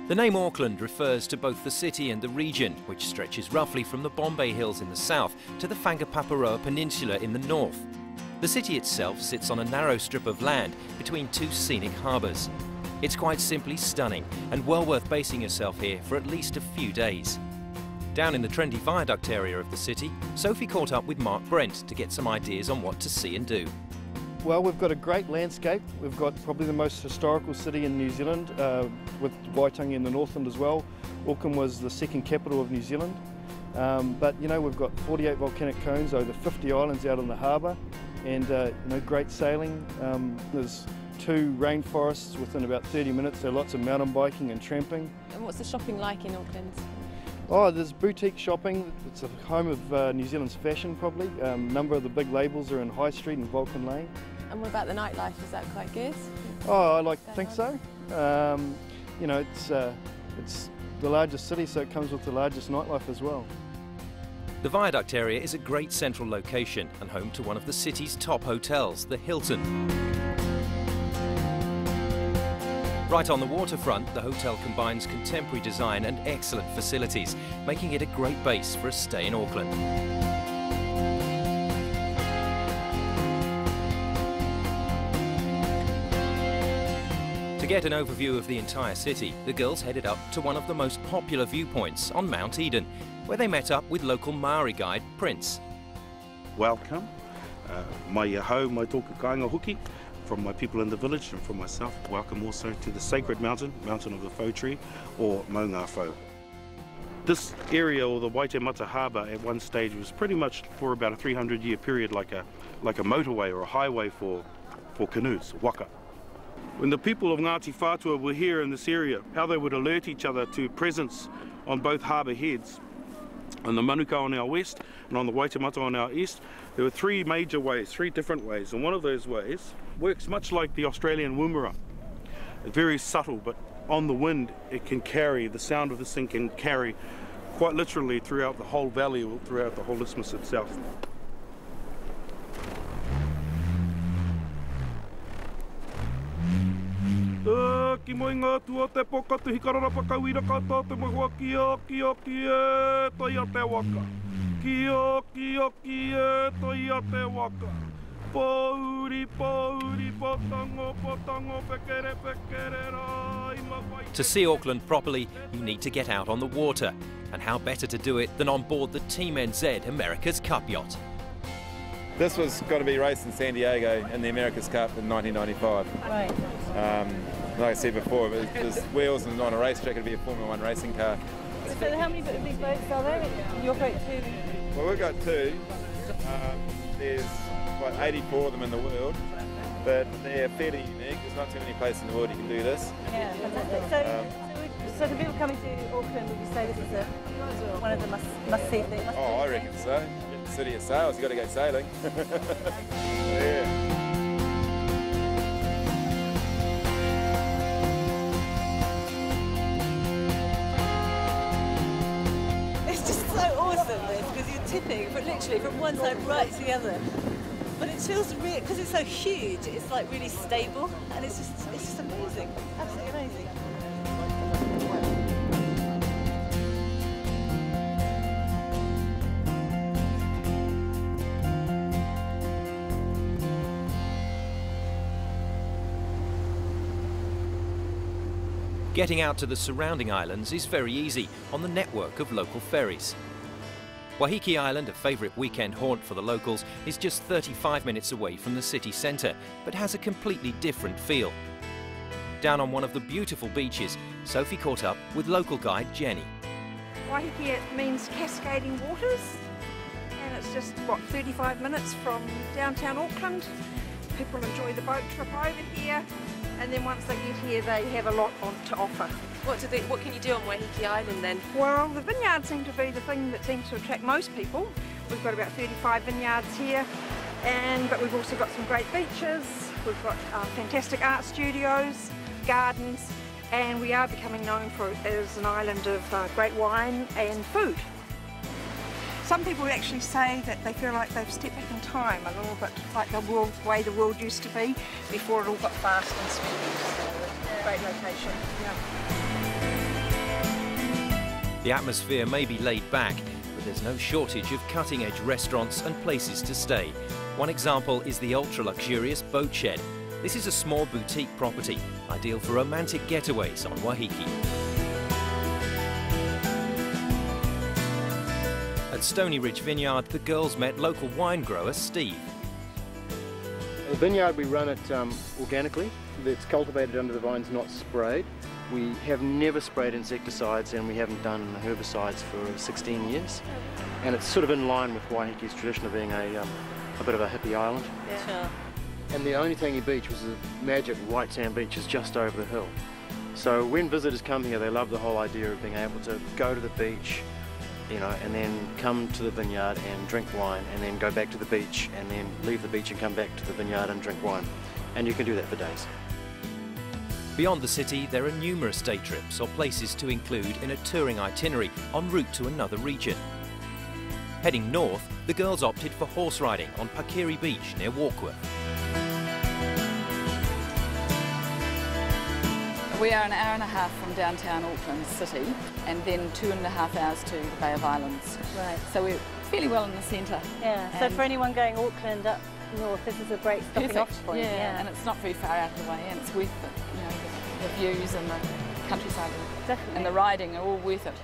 The name Auckland refers to both the city and the region, which stretches roughly from the Bombay Hills in the south to the Whangapaparoa Peninsula in the north. The city itself sits on a narrow strip of land between two scenic harbours. It's quite simply stunning and well worth basing yourself here for at least a few days. Down in the trendy viaduct area of the city, Sophie caught up with Mark Brent to get some ideas on what to see and do. Well, we've got a great landscape. We've got probably the most historical city in New Zealand, with Waitangi in the Northland as well. Auckland was the second capital of New Zealand. But you know, we've got 48 volcanic cones, over 50 islands out on the harbour, and you know, great sailing. There's 2 rainforests within about 30 minutes, so lots of mountain biking and tramping. And what's the shopping like in Auckland? Oh, there's boutique shopping. It's a home of New Zealand's fashion, probably. A number of the big labels are in High Street and Vulcan Lane. And what about the nightlife? Is that quite good? Oh, I like to think so. You know, it's the largest city, so it comes with the largest nightlife as well. The viaduct area is a great central location and home to one of the city's top hotels, the Hilton. Right on the waterfront, the hotel combines contemporary design and excellent facilities, making it a great base for a stay in Auckland. To get an overview of the entire city, the girls headed up to one of the most popular viewpoints on Mount Eden, where they met up with local Maori guide Prince. Welcome. Mai hau, mai tōku kāinga hoki. From my people in the village and from myself, welcome also to the sacred mountain, Mountain of the Faux Tree, or Maunga Faux. This area, or the Waitemata Harbour, at one stage was pretty much for about a 300-year period like a motorway or a highway for canoes, waka. When the people of Ngāti Whātua were here in this area, how they would alert each other to presence on both harbour heads. On the Manuka on our west and on the Waitemata on our east, there were 3 major ways, 3 different ways, and one of those ways works much like the Australian woomera. It's very subtle, but on the wind it can carry, the sound of this thing can carry quite literally throughout the whole valley or throughout the whole isthmus itself. Ki moi ngā tua te poka tu hikarara pakauira kata te mahua ki o e toi a te waka. Ki o e toi a te waka. Pōuri, potango, pekere, pekere, rai, mawai. To see Auckland properly, you need to get out on the water. And how better to do it than on board the Team NZ America's Cup yacht. This was got to be raced in San Diego in the America's Cup in 1995. Right. Like I said before, it was wheels and on a racetrack, it'd be a Formula 1 racing car. So how many of these boats are there? You operate 2? Well, we've got 2. There's like 84 of them in the world, but they're fairly unique. There's not too many places in the world you can do this. Yeah, fantastic. So to people coming to Auckland, would you say this is one of the must-see things? Oh, I reckon so. City of Sails, you've got to go sailing. Yeah. Because you're tipping literally from one side right to the other, but it feels real because it's so huge. It's like really stable, and it's just amazing, absolutely amazing. Getting out to the surrounding islands is very easy on the network of local ferries. Wahiki Island, a favourite weekend haunt for the locals, is just 35 minutes away from the city centre, but has a completely different feel. Down on one of the beautiful beaches, Sophie caught up with local guide Jenny. Wahiki, it means cascading waters, and it's just, 35 minutes from downtown Auckland. People enjoy the boat trip over here, and then once they get here, they have a lot to offer. What can you do on Wahiki Island then? Well, the vineyards seem to be the thing that seems to attract most people. We've got about 35 vineyards here, but we've also got some great beaches. We've got fantastic art studios, gardens, and we are becoming known as an island of great wine and food. Some people actually say that they feel like they've stepped back in time a little bit, like the way the world used to be before it all got fast and speedy. So, great location. Yeah. The atmosphere may be laid back, but there's no shortage of cutting-edge restaurants and places to stay. One example is the ultra-luxurious Boat Shed. This is a small boutique property, ideal for romantic getaways on Wahiki. At Stony Ridge Vineyard, the girls met local wine grower Steve. The vineyard, we run it organically. It's cultivated under the vines, not sprayed. We have never sprayed insecticides and we haven't done herbicides for 16 years. And it's sort of in line with Wahiki's tradition of being a bit of a hippie island. Yeah. Sure. And the only Tangi beach was the magic white sand beach is just over the hill. So when visitors come here, they love the whole idea of being able to go to the beach, you know, and then come to the vineyard and drink wine, and then go back to the beach, and then leave the beach and come back to the vineyard and drink wine. And you can do that for days. Beyond the city, there are numerous day trips or places to include in a touring itinerary en route to another region. Heading north, the girls opted for horse riding on Pakiri Beach near Warkworth. We are an hour and a half from downtown Auckland City and then 2.5 hours to the Bay of Islands. Right. So we're fairly well in the centre. Yeah, so for anyone going Auckland up north, this is a great stopping off point. Yeah, and it's not very far out of the way and it's worth it. You know, the views and the countryside Definitely. and the riding are all worth it.